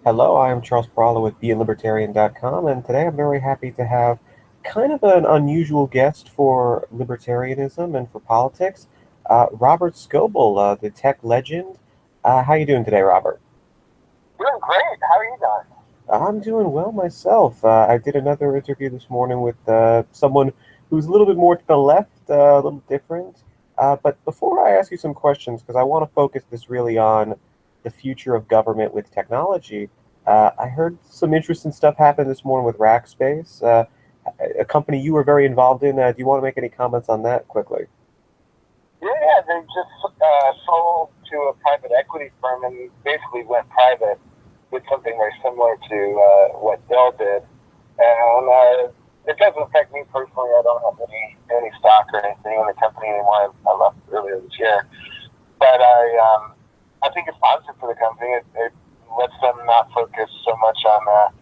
Hello, I am Charles Peralta with BeALibertarian.com, and today I'm very happy to have kind of an unusual guest for libertarianism and for politics, Robert Scoble, the tech legend. How you doing today, Robert? Doing great. How are you doing? I'm doing well myself. I did another interview this morning with someone who's a little bit more to the left, a little different. But before I ask you some questions, because I want to focus this really on the future of government with technology, I heard some interesting stuff happen this morning with Rackspace, a company you were very involved in. Do you want to make any comments on that quickly? Yeah, they just sold to a private equity firm and basically went private with something very similar to what Dell did. And it doesn't affect me personally. I don't have any stock or anything in the company anymore. I left earlier this year, but I think it's positive for the company. It lets them not focus so much on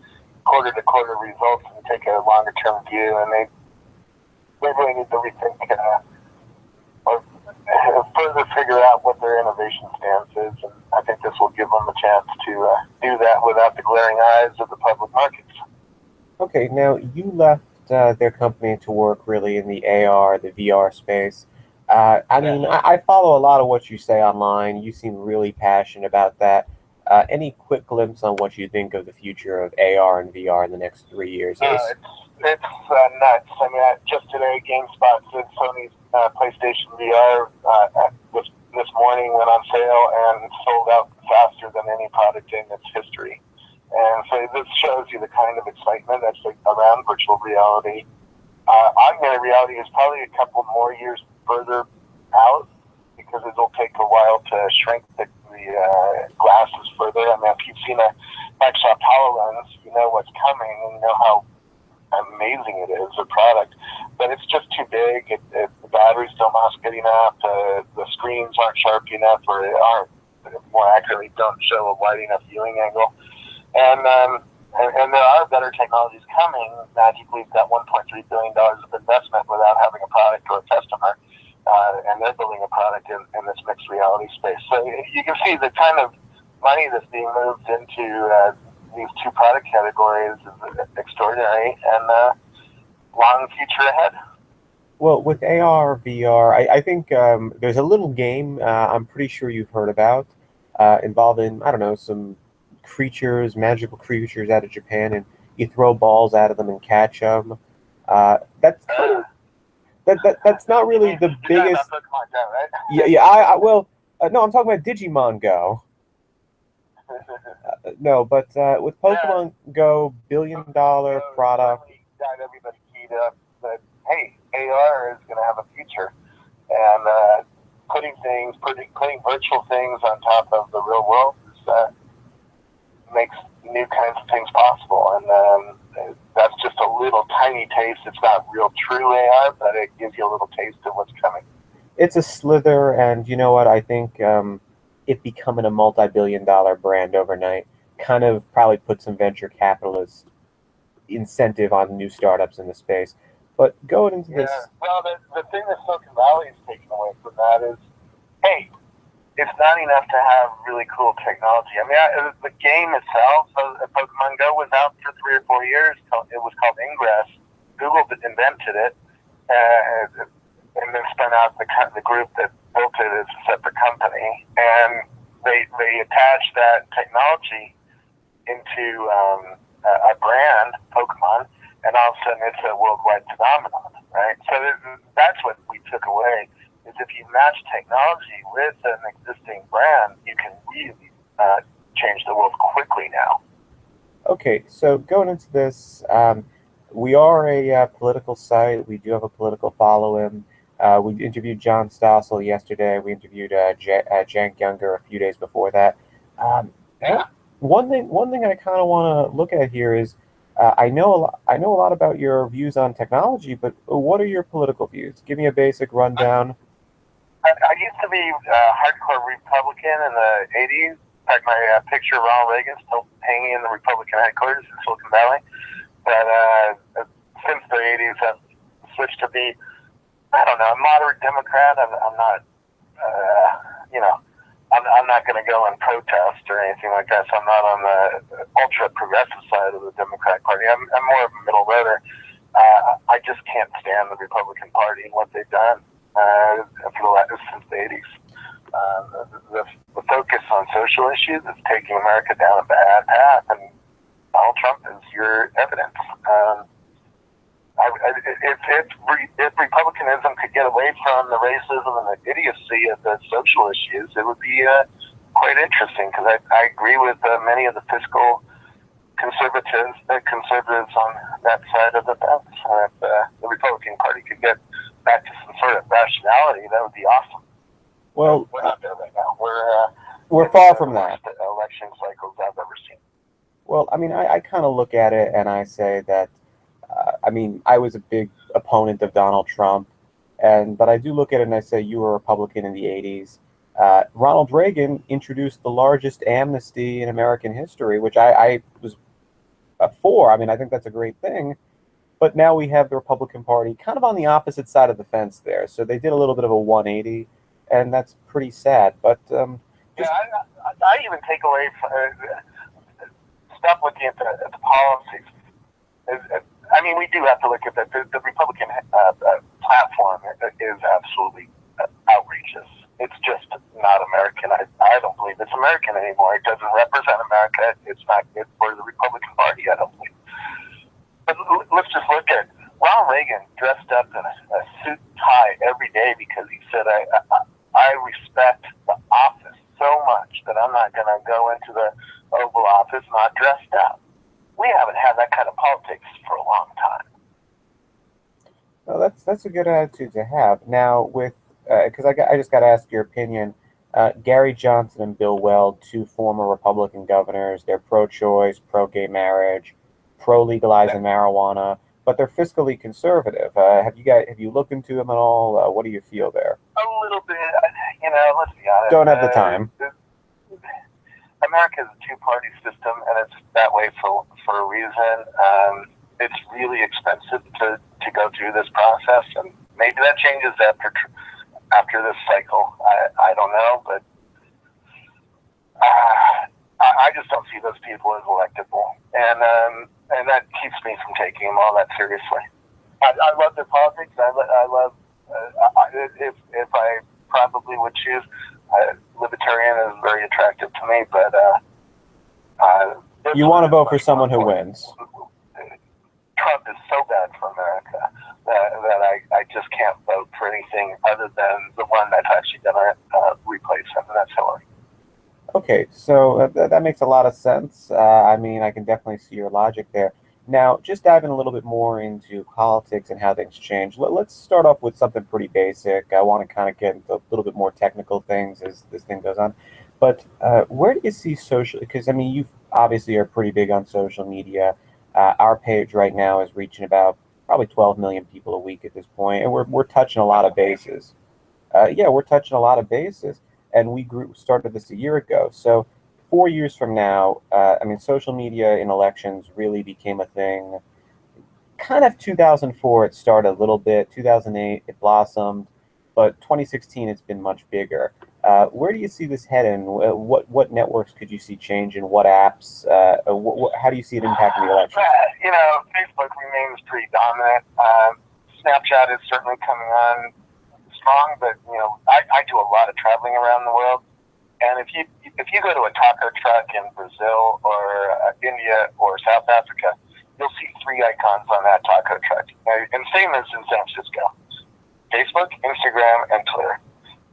quarter to quarter results and take a longer term view. And they really need to rethink. Or further figure out what their innovation stance is, and I think this will give them a chance to do that without the glaring eyes of the public markets. Okay, now you left their company to work really in the AR, the VR space. I Yes. mean, I follow a lot of what you say online. You seem really passionate about that. Any quick glimpse on what you think of the future of AR and VR in the next 3 years is? It's nuts. I mean, just today, GameSpot said Sony's PlayStation VR this morning went on sale and sold out faster than any product in its history. And so this shows you the kind of excitement that's around virtual reality. Augmented reality is probably a couple more years further out because it'll take a while to shrink the glasses further. I mean, if you've seen a Microsoft HoloLens, you know what's coming and you know how amazing it is, a product. But it's just too big. The batteries don't last good enough. The screens aren't sharp enough, or aren't, more accurately, don't show a wide enough viewing angle. And and there are better technologies coming. Magically, we've got $1.3 billion of investment without having a product or a customer. And they're building a product in this mixed reality space. So you can see the kind of money that's being moved into these two product categories is extraordinary and long future ahead. Well, with AR, VR, I think there's a little game I'm pretty sure you've heard about involving, I don't know, some creatures, magical creatures out of Japan, and you throw balls at them and catch them. That's kind of that's not You really mean the you're talking biggest. about Pokemon Go, right? Yeah, yeah. Well, no, I'm talking about Digimon Go. No, but with Yeah, Pokemon Go, billion Pokemon dollar Go has product. certainly got everybody keyed up that hey, AR is going to have a future, and putting virtual things on top of the real world makes new kinds of things possible. And that's just a little tiny taste. It's not real true AR, but it gives you a little taste of what's coming. It's a slither, and you know what? I think it becoming a multi-billion-dollar brand overnight kind of probably put some venture capitalist incentive on new startups in the space. But going into Yeah. this, Well, the thing that Silicon Valley is taking away from that is, hey, it's not enough to have really cool technology. I mean, the game itself, Pokemon Go, was out for 3 or 4 years. It was called Ingress. Google invented it, and then spun out the group that built it as a separate company. And they attached that technology into a brand, Pokemon, and all of a sudden it's a worldwide phenomenon, right? So that's what we took away is if you match technology with an existing brand, you can really change the world quickly now. okay, so going into this, we are a political site. We do have a political following. We interviewed John Stossel yesterday. We interviewed Jank Younger a few days before that. Um, Yeah. one thing I kind of want to look at here is I know a lot about your views on technology, but what are your political views? Give me a basic rundown. I used to be a hardcore Republican in the 80s. In fact, my picture of Ronald Reagan still hanging in the Republican headquarters in Silicon Valley. But since the 80s, I've switched to be, I don't know, a moderate Democrat. I'm not, you know, I'm not going to go and protest or anything like that. So I'm not on the ultra progressive side of the Democratic Party. I'm more of a middle roader. I just can't stand the Republican Party and what they've done since the 80s. The focus on social issues is taking America down a bad path, and Donald Trump is your evidence. If Republicanism could get away from the racism and the idiocy of the social issues, it would be quite interesting, because I agree with many of the fiscal conservatives on that side of the fence. If the Republican Party could get back to some sort of rationality, that would be awesome. Well, we're not there right now. We're far from that. Election cycles I've ever seen. Well, I mean, I kind of look at it and I say that, I mean, I was a big opponent of Donald Trump, but I do look at it and I say you were a Republican in the 80s. Ronald Reagan introduced the largest amnesty in American history, which I was for. I mean, I think that's a great thing. But now we have the Republican Party kind of on the opposite side of the fence there. So they did a little bit of a 180, and that's pretty sad. But I even take away stop looking at the policies. I mean, we do have to look at the Republican platform is absolutely outrageous. It's just not American. I don't believe it's American anymore. It doesn't represent America. It's not good for the Republican Party, I don't believe. But let's just look at Ronald Reagan dressed up in a suit and tie every day because he said, I respect the office so much that I'm not going to go into the Oval Office not dressed up. We haven't had that kind of politics for a long time. Well, that's a good attitude to have. Now, with because I just got to ask your opinion. Gary Johnson and Bill Weld, two former Republican governors, they're pro-choice, pro-gay marriage, pro-legalizing marijuana, but they're fiscally conservative. Have you looked into them at all? What do you feel there? A little bit. Let's be honest. Don't have the time. America is a two-party system, and it's that way for a reason. It's really expensive to go through this process, and maybe that changes after this cycle. I don't know, but I just don't see those people as electable, and that keeps me from taking them all that seriously. I love their politics. I love if I probably would choose, libertarian is very attractive to me, but you want to vote for someone who wins. Trump is so bad for America that I just can't vote for anything other than the one that's actually going to replace him, and that's Hillary. Okay, so that makes a lot of sense. I mean, I can definitely see your logic there. Now, just diving a little bit more into politics and how things change, let's start off with something pretty basic. I want to kind of get into a little bit more technical things as this thing goes on. But where do you see social, because I mean, you obviously are pretty big on social media. Our page right now is reaching about probably 12 million people a week at this point, and we're touching a lot of bases. We're touching a lot of bases, and we started this a year ago. So 4 years from now, I mean, social media in elections really became a thing. Kind of 2004, it started a little bit. 2008, it blossomed, but 2016, it's been much bigger. Where do you see this heading? What networks could you see changing? What apps? How do you see it impacting the election? Facebook remains pretty dominant. Snapchat is certainly coming on strong, but I do a lot of traveling around the world, and if you go to a taco truck in Brazil or India or South Africa, you'll see three icons on that taco truck, and same as in San Francisco: Facebook, Instagram, and Twitter.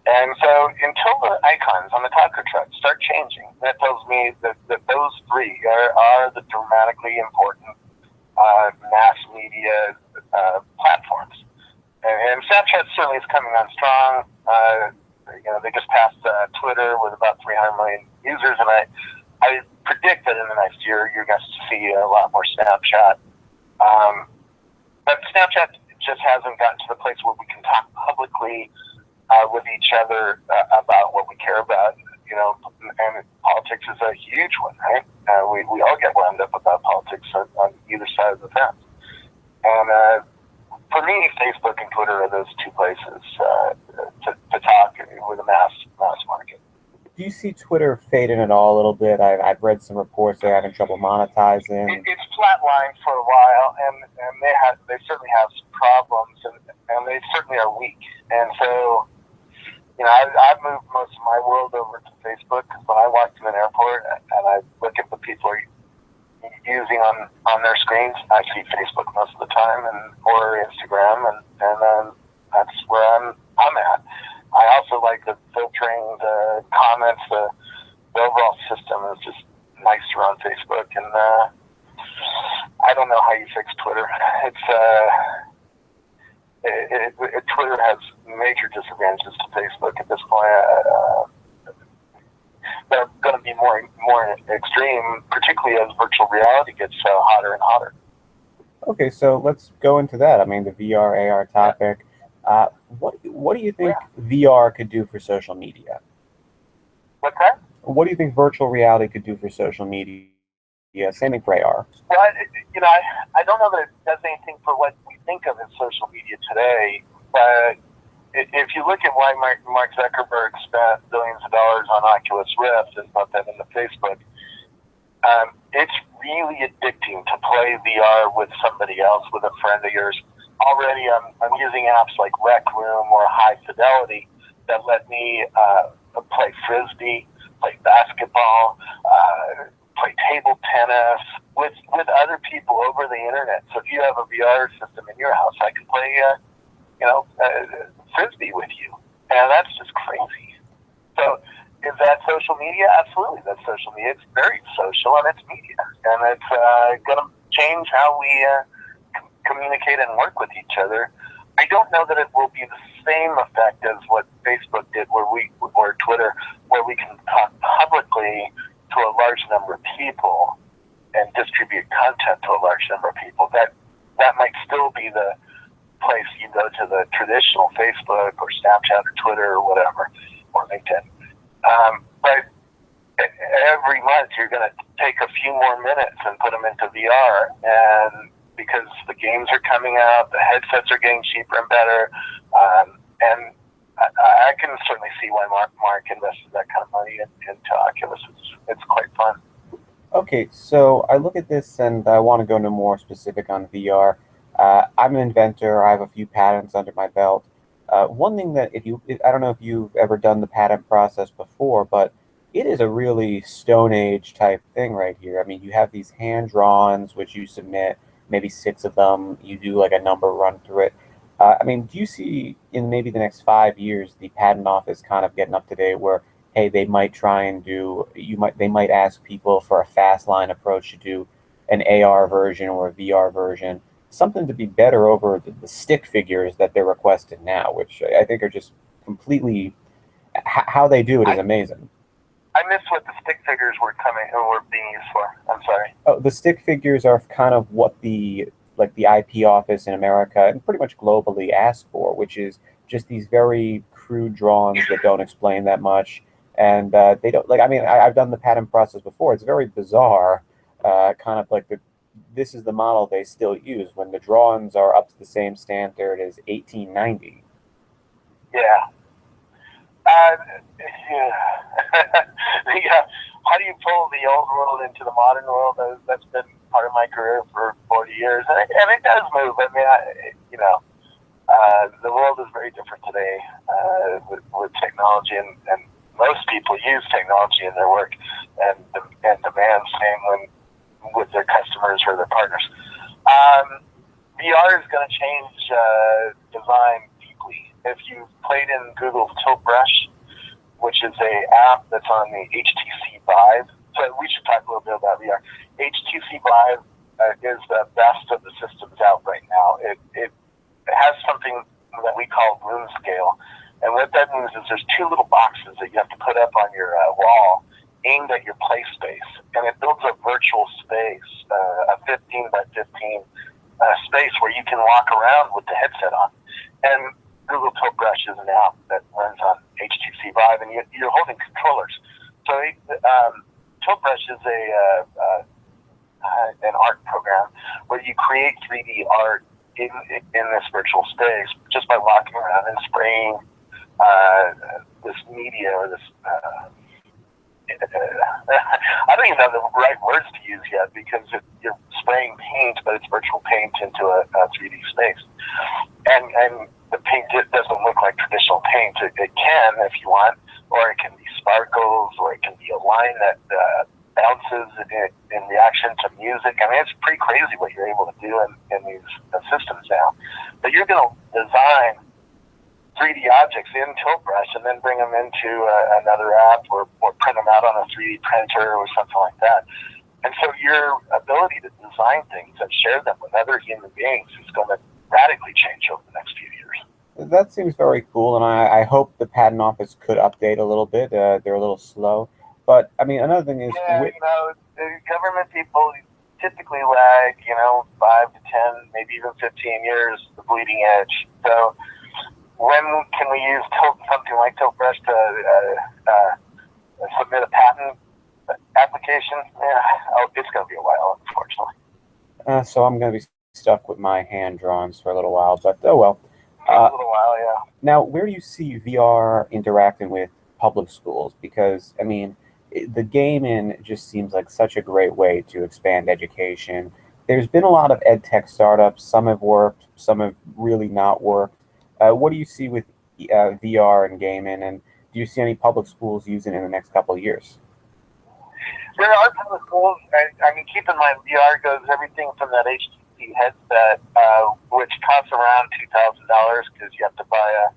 And so until the icons on the taco truck start changing, that tells me that those three are the dramatically important mass media platforms. And Snapchat certainly is coming on strong. They just passed Twitter with about 300 million users, and I predict that in the next year you're going to see a lot more Snapchat. But Snapchat just hasn't gotten to the place where we can talk publicly with each other about what we care about, and politics is a huge one, right? We all get wound up about politics on either side of the fence. And for me, Facebook and Twitter are those two places to talk with a mass market. Do you see Twitter fading at all a little bit? I've read some reports they're having trouble monetizing. It's flatlined for a while, and they certainly have some problems, and they certainly are weak. And so, I've moved most of my world over to Facebook because when I walk to an airport and I look at the people using on their screens, I see Facebook most of the time, or Instagram, and that's where I'm at. I also like the filtering, the comments, the overall system is just nicer on Facebook, and I don't know how you fix Twitter. Twitter has major disadvantages to Facebook at this point. They're going to be more extreme, particularly as virtual reality gets hotter and hotter. Okay, so let's go into that. I mean, the VR AR topic. What do you think VR could do for social media? What's that? What do you think virtual reality could do for social media? Yeah, same thing for AR. Well, I don't know that it does anything for what we think of as social media today, but if you look at why Mark Zuckerberg spent billions of dollars on Oculus Rift and put that into Facebook, it's really addicting to play VR with somebody else, with a friend of yours. Already, I'm using apps like Rec Room or High Fidelity that let me play frisbee, play basketball, play table tennis with other people over the internet. So if you have a VR system in your house, I can play, frisbee with you, and that's just crazy. So is that social media? Absolutely, that's social media. It's very social, and it's media, and it's going to change how we communicate and work with each other. I don't know that it will be the same effect as what Facebook did, or Twitter, where we can talk publicly to a large number of people and distribute content to a large number of people. That might still be the place you go to, the traditional Facebook or Snapchat or Twitter or whatever, or LinkedIn. But every month you're going to take a few more minutes and put them into VR, and because the games are coming out, the headsets are getting cheaper and better, and I can certainly see why Mark invested that kind of money into Oculus. It's quite fun. Okay, so I look at this and I want to go into more specific on VR. I'm an inventor. I have a few patents under my belt. One thing that I don't know if you've ever done the patent process before, but it is a really Stone Age type thing right here. I mean, you have these hand drawings which you submit, maybe 6 of them. You do like a number run through it. I mean, do you see in maybe the next 5 years the patent office kind of getting up to date where, hey, they might try and they might ask people for a fast line approach to do an AR version or a VR version, something to be better over the stick figures that they're requesting now, which I think are just completely how they do it is amazing. I missed what the stick figures were being used for. I'm sorry. Oh, the stick figures are kind of what the IP office in America and pretty much globally ask for, which is just these very crude drawings that don't explain that much, and they don't like. I mean, I've done the patent process before. It's very bizarre, kind of like this is the model they still use when the drawings are up to the same standard as 1890. Yeah. Yeah. Yeah. How do you pull the old world into the modern world? That's been part of my career for 40 years, and it does move. I mean, the world is very different today with technology, and most people use technology in their work and demand same with their customers or their partners. VR is going to change design deeply. If you've played in Google's Tilt Brush, which is a app that's on the HTC Vive. So we should talk a little bit about VR. HTC Vive is the best of the systems out right now. It has something that we call room scale. And what that means is there's 2 little boxes that you have to put up on your wall aimed at your play space. And it builds a virtual space, a 15 by 15 space where you can walk around with the headset on. And Google Tilt Brush is an app that runs on HTC Vive, and you're holding controllers. So Tilt Brush is an art program where you create 3D art in this virtual space just by walking around and spraying this media or this I don't even know the right words to use yet because you're spraying paint, but it's virtual paint into a 3D space. And the paint doesn't look like traditional paint. It can, if you want, or it can be sparkles, or it can be a line that bounces in reaction to music. I mean, it's pretty crazy what you're able to do in these systems now. But you're going to design 3D objects in Tiltbrush and then bring them into another app or print them out on a 3D printer or something like that. And so your ability to design things and share them with other human beings is going to radically change over the next few years. That seems very cool, and I hope the patent office could update a little bit. They're a little slow. But, I mean, another thing is... Yeah, the government people typically lag, 5 to 10, maybe even 15 years, the bleeding edge. So when can we use something like Tiltbrush to submit a patent application? Yeah, it's going to be a while, unfortunately. So I'm going to be stuck with my hand drawings for a little while, but oh well. A little while, yeah. Now, where do you see VR interacting with public schools? Because, I mean, the gaming just seems like such a great way to expand education. There's been a lot of ed tech startups. Some have worked, some have really not worked. What do you see with VR and gaming, and do you see any public schools using it in the next couple of years? There are public schools. I mean, keep in mind, VR goes everything from that HTC headset, which costs around $2,000 because you have to buy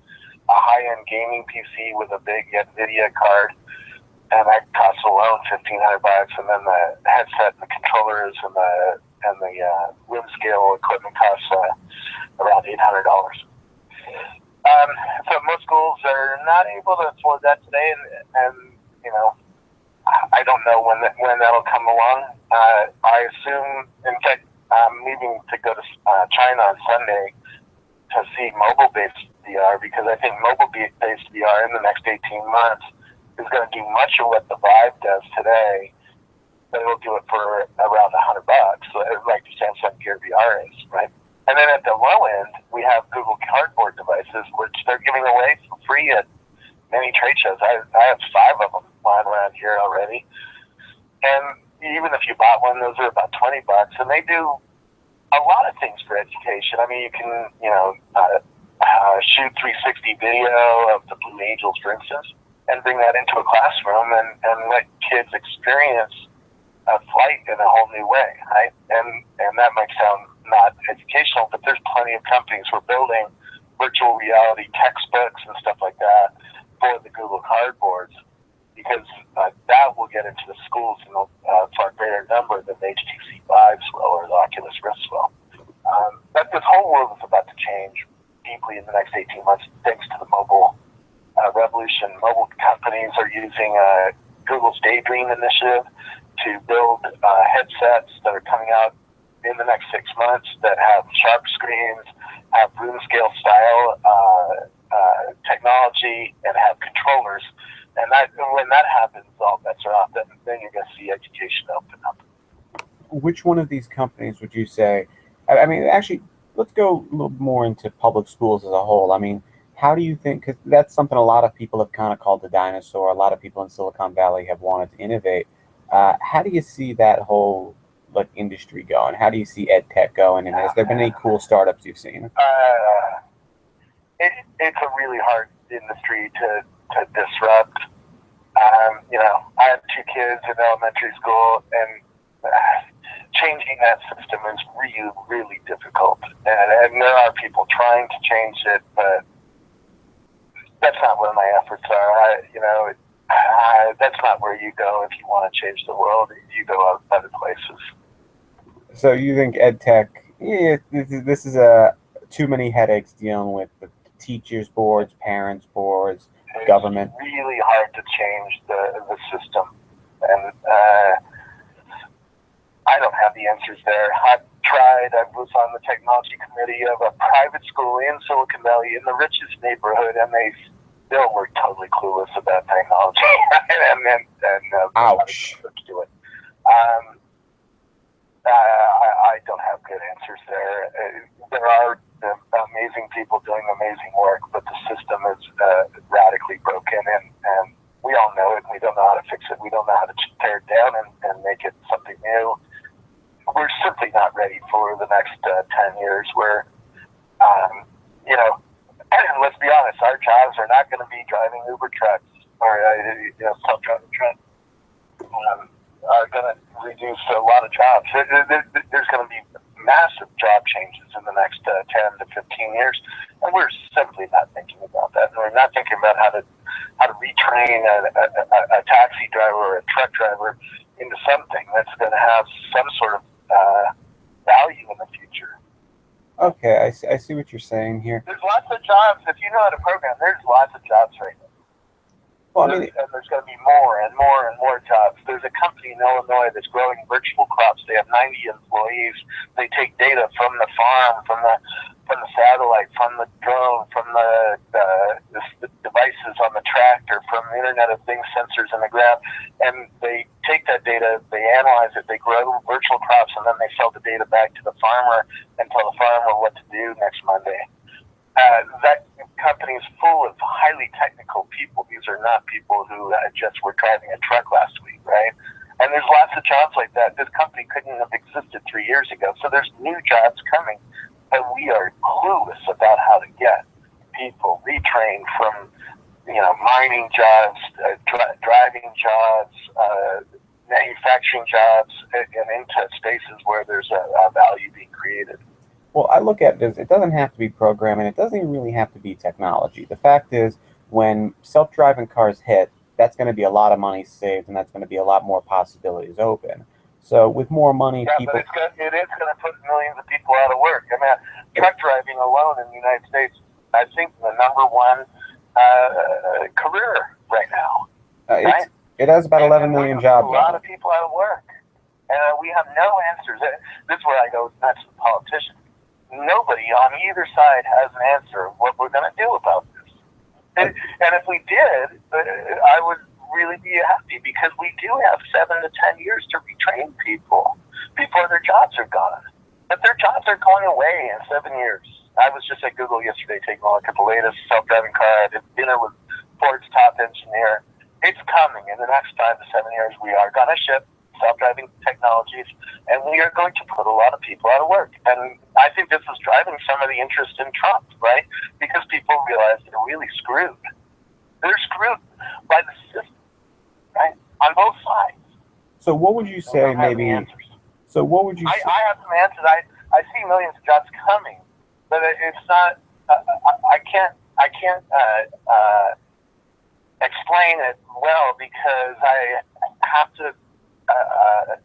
a high-end gaming PC with a big NVIDIA card, and that costs alone $1,500. And then the headset, and the controllers, and the room scale equipment costs around $800. So most schools are not able to afford that today, and I don't know when that'll come along. I assume, in fact, I'm leaving to go to China on Sunday to see mobile-based VR, because I think mobile-based VR in the next 18 months is going to do much of what the Vive does today, but it'll do it for around $100, like the Samsung Gear VR is, right? And then at the low end, we have Google Cardboard devices, which they're giving away for free at many trade shows. I have 5 of them lying around here already. And even if you bought one, those are about $20, and they do a lot of things for education. I mean, you can, shoot 360 video of the Blue Angels, for instance, and bring that into a classroom and let kids experience a flight in a whole new way, right? And that might sound not educational, but there's plenty of companies who are building virtual reality textbooks and stuff like that for the Google Cardboards, because that will get into the schools in a far greater number than the HTC Vives will or the Oculus Rifts will. But this whole world is about to change deeply in the next 18 months thanks to the mobile revolution. Mobile companies are using Google's Daydream initiative to build headsets that are coming out in the next 6 months that have sharp screens, have room scale style technology, and have controllers. And when that happens, all bets are off. Then you're going to see education open up. Which one of these companies would you say? I mean, actually, let's go a little more into public schools as a whole. I mean, how do you think? Because that's something a lot of people have kind of called the dinosaur. A lot of people in Silicon Valley have wanted to innovate. How do you see that whole industry going? How do you see ed tech going? And has there been any cool startups you've seen? It's a really hard industry to disrupt. I have 2 kids in elementary school, and changing that system is really, really difficult. And there are people trying to change it, but that's not where my efforts are. That's not where you go if you want to change the world. You go other places. So you think ed tech? Yeah, this is too many headaches dealing with the teachers boards, parents boards, government. It's really hard to change the system, and I don't have the answers there. I've tried. I was on the technology committee of a private school in Silicon Valley in the richest neighborhood, and they still were totally clueless about technology. Ouch. To do it. I don't have good answers there. There are amazing people doing amazing work, but the system is radically broken, and we all know it. We don't know how to fix it. We don't know new. We're simply not ready for the next 10 years where, you know, and let's be honest, our jobs are not going to be driving Uber trucks or self-driving trucks. Are going to reduce a lot of jobs. There's going to be massive job changes in the next 10 to 15 years, and we're simply not thinking about that. And we're not thinking about how to retrain a taxi driver or a truck driver into something that's going to have some sort of value in the future. Okay, I see what you're saying here. There's lots of jobs. If you know how to program, there's lots of jobs right now. Well, I mean, and there's going to be more and more and more jobs. There's a company in Illinois that's growing virtual crops. They have 90 employees. They take data from the farm, from the satellite, from the drone, from the devices on the tractor, from the Internet of Things sensors in the ground, and they take that data, they analyze it, they grow virtual crops, and then they sell the data back to the farmer and tell the farmer what to do next Monday. That company is full of highly technical people. These are not people who just were driving a truck last week, right? And there's lots of jobs like that. This company couldn't have existed 3 years ago. So there's new jobs coming, but we are clueless about how to get people retrained from, mining jobs, driving jobs, manufacturing jobs, and into spaces where there's a value being created. Well, I look at this, it doesn't have to be programming, it doesn't even really have to be technology. The fact is, when self-driving cars hit, that's going to be a lot of money saved, and that's going to be a lot more possibilities open. So with more money, people... but it is going to put millions of people out of work. I mean, truck driving alone in the United States, I think the number one career right now. Right? It has about 11 million jobs. A lot of people out of work. And we have no answers. This is where I go nuts with politicians. Nobody on either side has an answer of what we're going to do about this. And if we did, I would really be happy, because we do have 7 to 10 years to retrain people before their jobs are gone. But their jobs are going away in 7 years. I was just at Google yesterday taking a look at the latest self-driving car. I did dinner with Ford's top engineer. It's coming. In the next 5 to 7 years, we are going to ship self-driving technologies, and we are going to put a lot of people out of work. And I think this is driving some of the interest in Trump, right? Because people realize they're really screwed. They're screwed by the system, right? On both sides. So what would you say, maybe... So what would you say? I have some answers. I see millions of jobs coming, but it's not... I can't explain it well, because I have to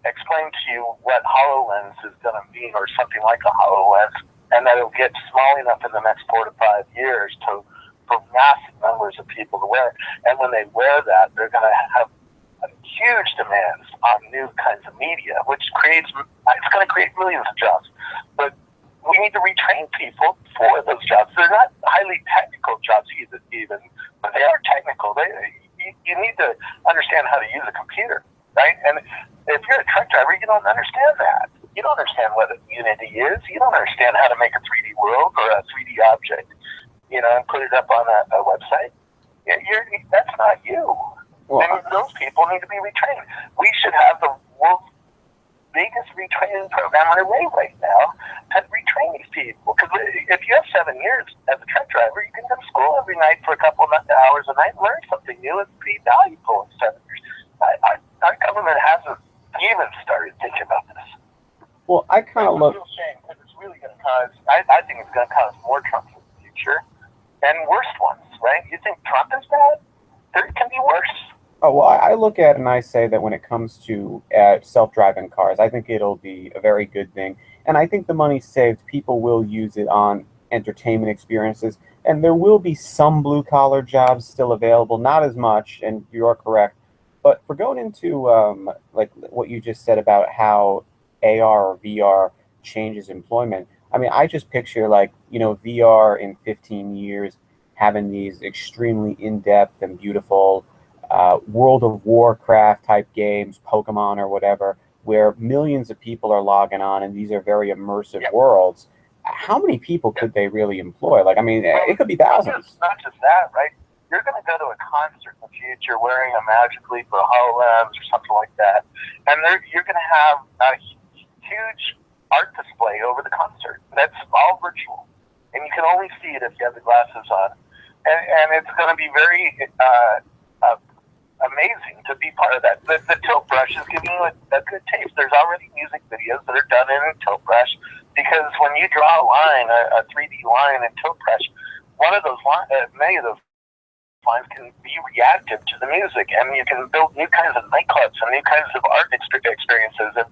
explain to you what HoloLens is going to mean, or something like a HoloLens, and that it'll get small enough in the next 4 to 5 years for massive numbers of people to wear. And when they wear that, they're going to have huge demands on new kinds of media, it's going to create millions of jobs. But we need to retrain people for those jobs. They're not highly technical jobs even, but they are technical. You need to understand how to use a computer. Right? And if you're a truck driver, you don't understand that. You don't understand what a Unity is. You don't understand how to make a 3D world or a 3D object, and put it up on a website. That's not you. Well, and those people need to be retrained. We should have the world's biggest retraining program underway right now to retrain these people. Because if you have 7 years as a truck driver, you can go to school every night for a couple of hours a night and learn something new. It's pretty valuable in 7 years. Our government hasn't even started thinking about this. Well, I kind of look... It's a real shame, because it's really going to cause... I think it's going to cause more Trump in the future, and worse ones, right? You think Trump is bad? There can be worse. Oh, well, I look at it and I say that when it comes to self-driving cars, I think it'll be a very good thing. And I think the money saved, people will use it on entertainment experiences. And there will be some blue-collar jobs still available, not as much, and you are correct. But for going into like what you just said about how AR or VR changes employment, I mean, I just picture VR in 15 years having these extremely in-depth and beautiful World of Warcraft type games, Pokemon or whatever, where millions of people are logging on, and these are very immersive worlds. How many people could they really employ? It could be thousands. Not just that, right? you're going to go to a concert in the future wearing a Magic Leap or HoloLens or something like that, and you're going to have a huge art display over the concert. That's all virtual, and you can only see it if you have the glasses on, and it's going to be very amazing to be part of that. The tilt brush is giving you a good taste. There's already music videos that are done in a tilt brush, because when you draw a line, a 3D line in tilt brush, one of those many of those lines can be reactive to the music, and you can build new kinds of nightclubs and new kinds of art experiences, and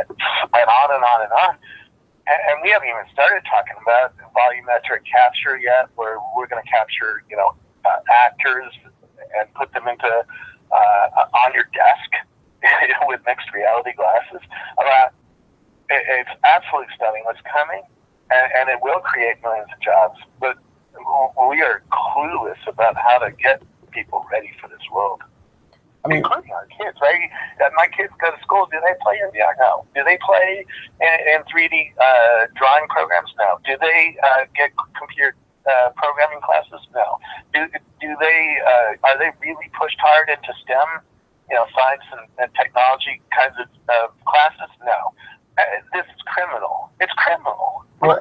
on and on and on. And we haven't even started talking about volumetric capture yet, where we're going to capture, actors and put them into on your desk with mixed reality glasses. It's absolutely stunning what's coming, and it will create millions of jobs. But we are clueless about how to get people ready for this world. I mean, including our kids, right? My kids go to school. Do they play in VR? No. Do they play in 3D drawing programs? No. Do they get computer programming classes? No. Do they are they really pushed hard into STEM, science and technology kinds of classes? No. This is criminal. It's criminal. Well,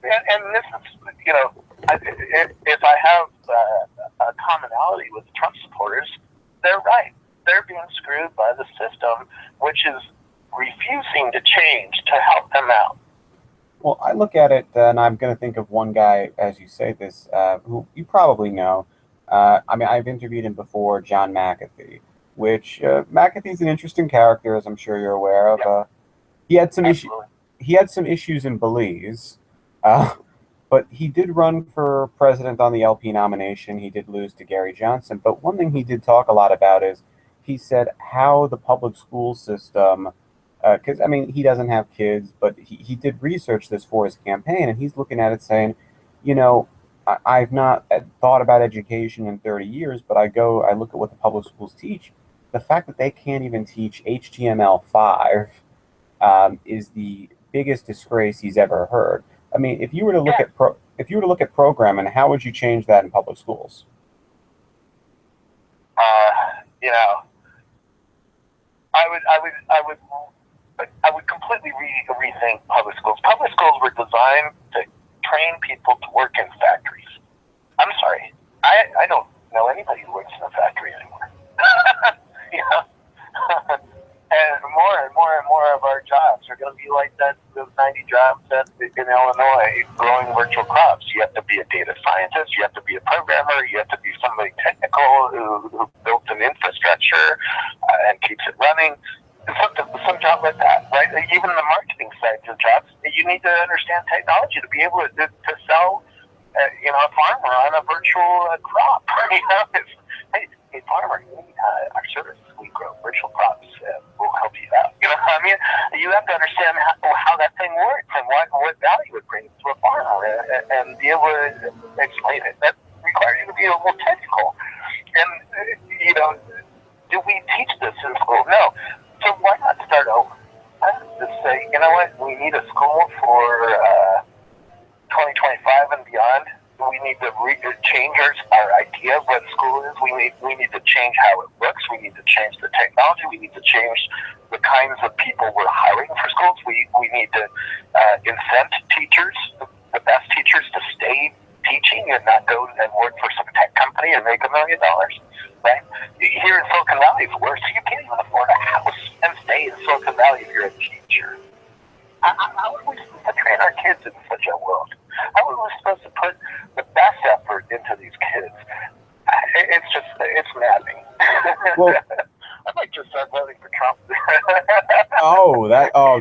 and this is, if I have a commonality with the Trump supporters, they're right. They're being screwed by the system, which is refusing to change to help them out. Well, I look at it, and I'm going to think of one guy, as you say this, who you probably know. I've interviewed him before, John McAfee, which McAfee's an interesting character, as I'm sure you're aware of. Yeah. He had some issues. He had some issues in Belize, but he did run for president on the LP nomination. He did lose to Gary Johnson. But one thing he did talk a lot about is he said how the public school system, because he doesn't have kids, but he did research this for his campaign, and he's looking at it saying, I've not thought about education in 30 years, but I look at what the public schools teach. The fact that they can't even teach HTML5 is the biggest disgrace he's ever heard. If you were to look at programming, how would you change that in public schools? I would completely rethink public schools. Public schools were designed to train people to work in factories. I'm sorry, I don't know anybody who works in a factory anymore. And more of our jobs are going to be like those 90 jobs in Illinois growing virtual crops. You have to be a data scientist, you have to be a programmer, you have to be somebody technical who built an infrastructure and keeps it running. Some job like that, right? Even the marketing side of jobs, you need to understand technology to be able to sell, a farmer on a virtual crop. Hey, farmer, you need our services. We grow virtual crops. We'll help you out. You have to understand how that thing works and what value it brings to a farmer, and be able to explain it. That requires you to be a little technical. And do we teach this in school? No. So why not start over? I just say, we need a school for 2025 and beyond. We need to change our idea of what school is. We need to change how it looks. We need to change the technology. We need to change the kinds of people we're hiring for schools. We need to incent teachers, the best teachers, to stay teaching and not go and work for some tech company and make $1 million. Right? Here in Silicon Valley, so you can't even afford a house and stay in Silicon Valley if you're a teacher. How are we supposed to train our kids in such a world? How are we supposed to put the best effort into these kids? It's maddening. Well, I might just start voting for Trump.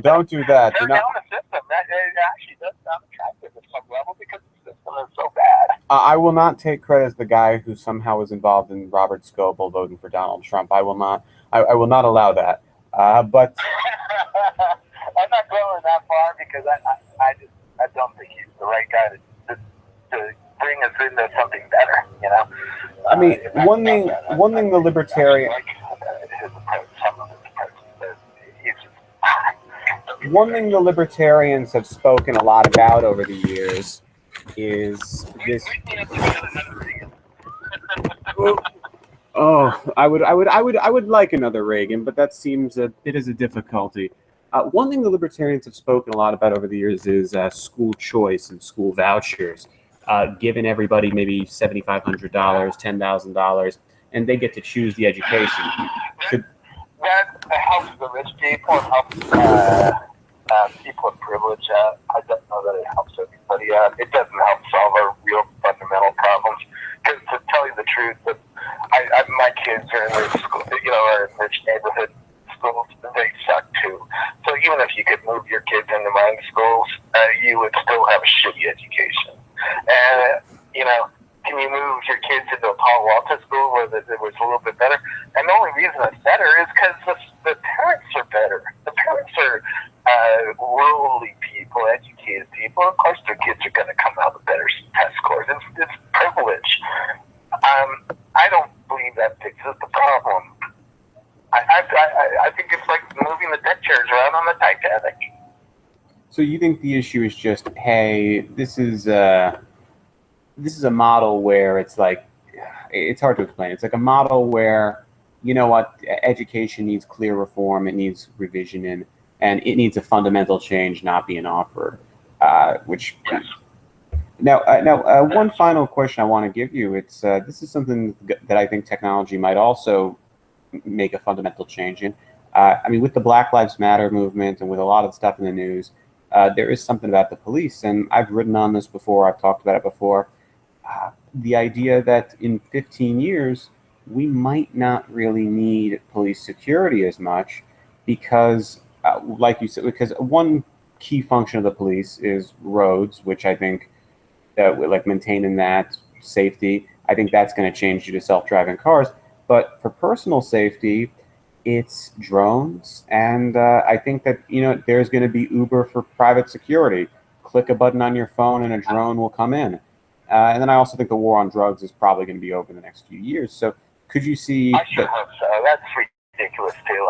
Don't do that. Tear down the system. It actually does sound attractive at some level because the system is so bad. I will not take credit as the guy who somehow was involved in Robert Scoble voting for Donald Trump. I will not allow that. But I'm not going that far because I don't think he's the right guy to bring us into something better. One thing the libertarian. One thing the libertarians have spoken a lot about over the years is this. Oh, I would like another Reagan, but that seems it is a difficulty. One thing the libertarians have spoken a lot about over the years is school choice and school vouchers, giving everybody maybe $7,500, $10,000, and they get to choose the education. Could, That helps the rich people and helps people of privilege. I don't know that it helps everybody. It doesn't help solve our real fundamental problems. Because to tell you the truth, my kids are in their school, are in rich neighborhood schools. They suck too. So even if you could move your kids into mine schools, you would still have a shitty education. And can you move your kids into a Paul Walter school where it was a little bit better? And the only reason it's better is because the parents are better. The parents are worldly people, educated people. Of course, their kids are going to come out with better test scores. It's privilege. I don't believe that fixes the problem. I think it's like moving the deck chairs around on the Titanic. So you think the issue is just, hey, this is a model where it's like, it's hard to explain. It's like a model where, you know what, education needs clear reform, it needs revision in, and it needs a fundamental change not being offered. Which yes. Now, one final question I want to give you. It's this is something that I think technology might also make a fundamental change in. I mean, with the Black Lives Matter movement and with a lot of stuff in the news, there is something about the police, and I've written on this before. I've talked about it before. The idea that in 15 years, we might not really need police security as much because, like you said, because one key function of the police is roads, which I think, like maintaining that safety, I think that's going to change due to self-driving cars. But for personal safety, it's drones, and I think that there's going to be Uber for private security. Click a button on your phone, and a drone will come in. And then I also think the war on drugs is probably going to be over in the next few years. So could you see? I sure hope so. That's ridiculous too.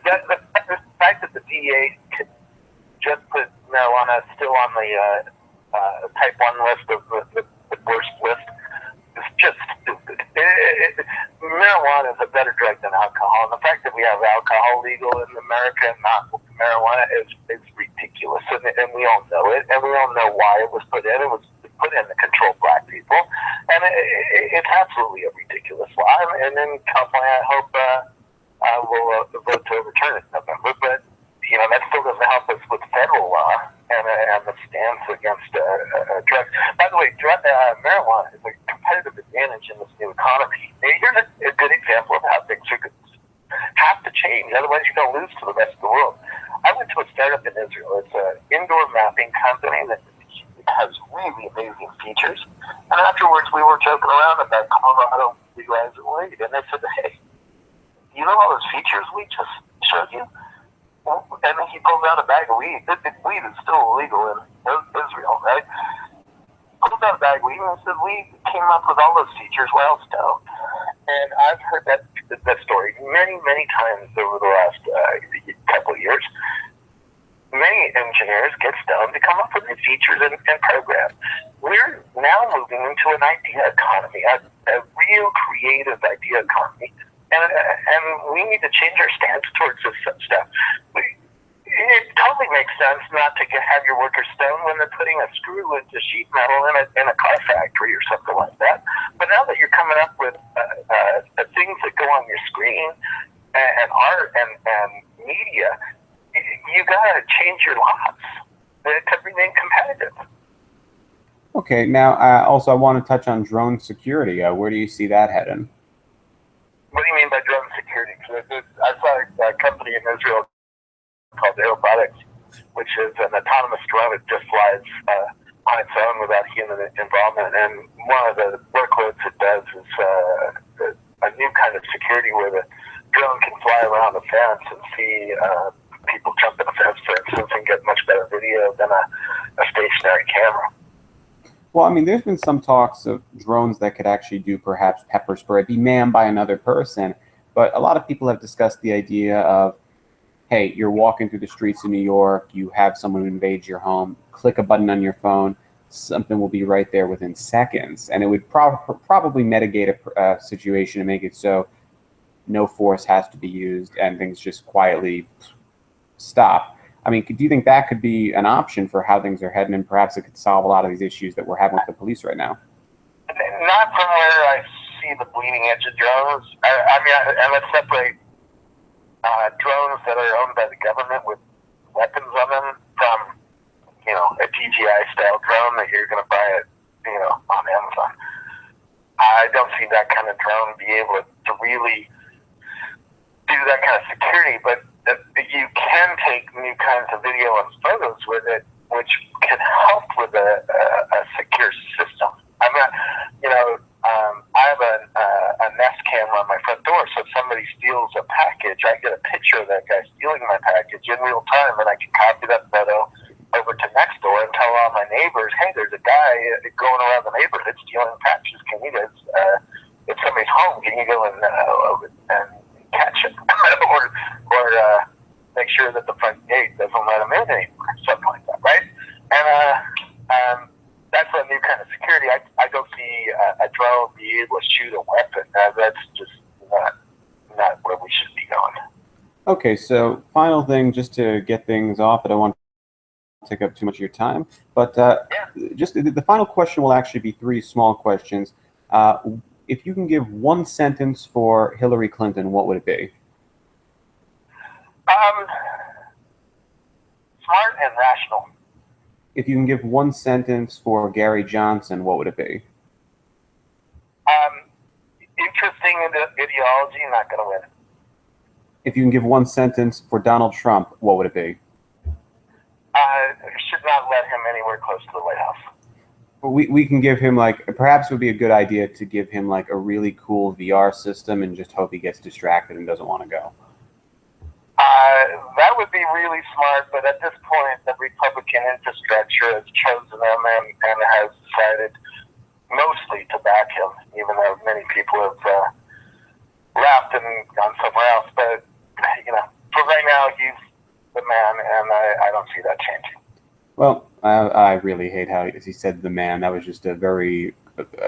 The fact that the DEA just put marijuana still on the type 1 list of the worst list is just stupid. Marijuana is a better drug than alcohol. And the fact that we have alcohol legal in America and not marijuana is ridiculous. And we all know it. And we all know why it was put in. It was put in to control black people. And it's absolutely a ridiculous law. And in California, I hope we'll vote to overturn it in November. But, that still doesn't help us with federal law and the stance against drugs. By the way, marijuana is a competitive advantage in this new economy. Here's a good example of how things are going to have to change. Otherwise, you're going to lose to the rest of the world. I went to a startup in Israel. It's an indoor mapping company that has really amazing features. And afterwards, we were joking around about Colorado legalizing weed. And they said, hey, you know all those features we just showed you? And then he pulls out a bag of weed. Weed is still illegal in Israel, right? Pulls out a bag of weed and said, we came up with all those features while stoned. And I've heard that story many, many times over the last couple of years. Many engineers get stoned to come up with new features and programs. We're now moving into an idea economy, a real creative idea economy. And we need to change our stance towards this stuff. It totally makes sense not to have your workers stoned when they're putting a screw into sheet metal in a car factory or something like that. But now that you're coming up with things that go on your screen and art and media, you got to change your laws to remain competitive. Okay, now also I want to touch on drone security. Where do you see that heading? What do you mean by drone security? I saw a company in Israel called Aerobotics, which is an autonomous drone that just flies on its own without human involvement. And one of the workloads it does is a new kind of security where the drone can fly around a fence and see people jump in a fence, for instance, and get much better video than a stationary camera. Well, I mean, there's been some talks of drones that could actually do perhaps pepper spray, be manned by another person. But a lot of people have discussed the idea of, hey, you're walking through the streets of New York, you have someone who invades your home, click a button on your phone, something will be right there within seconds, and it would probably mitigate a situation to make it so no force has to be used and things just quietly stop. I mean, do you think that could be an option for how things are heading, and perhaps it could solve a lot of these issues that we're having with the police right now? Not from where I see the bleeding edge of drones. And let's separate drones that are owned by the government with weapons on them from, a DJI-style drone that you're going to buy on Amazon. I don't see that kind of drone be able to really do that kind of security, but you can take new kinds of video and photos with it, which can help with a secure system. I have a Nest camera on my front door, so if somebody steals a package, I get a picture of that guy stealing my package in real time, and I can copy that photo over to Nextdoor and tell all my neighbors, hey, there's a guy going around the neighborhood stealing packages. Can you guys, if somebody's home, can you go and catch him? or make sure that the front gate doesn't let him in anymore, something like that, right? And that's a new kind of security. I don't see a drone be able to shoot a weapon. That's just not where we should be going. Okay, so final thing, just to get things off, I don't want to take up too much of your time, but just the final question will actually be three small questions. If you can give one sentence for Hillary Clinton, what would it be? Smart and rational. If you can give one sentence for Gary Johnson, what would it be? Interesting ideology, not going to win. If you can give one sentence for Donald Trump, what would it be? Should not let him anywhere close to the White House. We can give him, perhaps it would be a good idea to give him a really cool VR system and just hope he gets distracted and doesn't want to go. That would be really smart, but at this point, the Republican infrastructure has chosen him and has decided mostly to back him, even though many people have left and gone somewhere else. But, for right now, he's the man, and I don't see that changing. Well, I really hate how he said the man. That was just a very...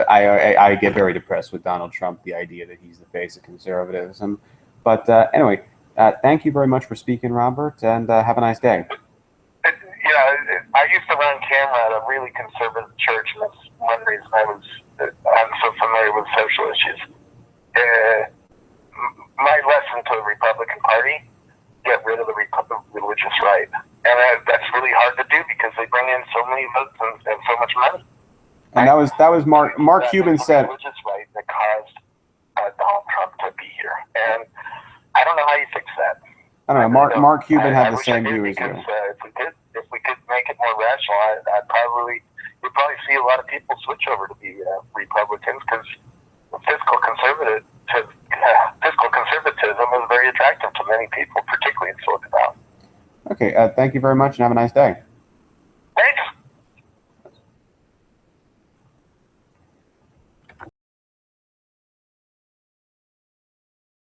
I get very depressed with Donald Trump, the idea that he's the face of conservatism. But anyway... thank you very much for speaking, Robert, and have a nice day. I used to run camera at a really conservative church, and that's one reason I'm so familiar with social issues. My lesson to the Republican Party, get rid of the religious right. And that's really hard to do because they bring in so many votes and so much money. And that was Mark Cuban said. Religious right that caused Donald Trump to be here. And I don't know how you fix that. I don't know. Mark Cuban had the same view as you. If we could make it more rational, you'd probably see a lot of people switch over to be Republicans because fiscal conservatism is very attractive to many people, particularly in Silicon Valley. Okay. Thank you very much, and have a nice day. Thanks.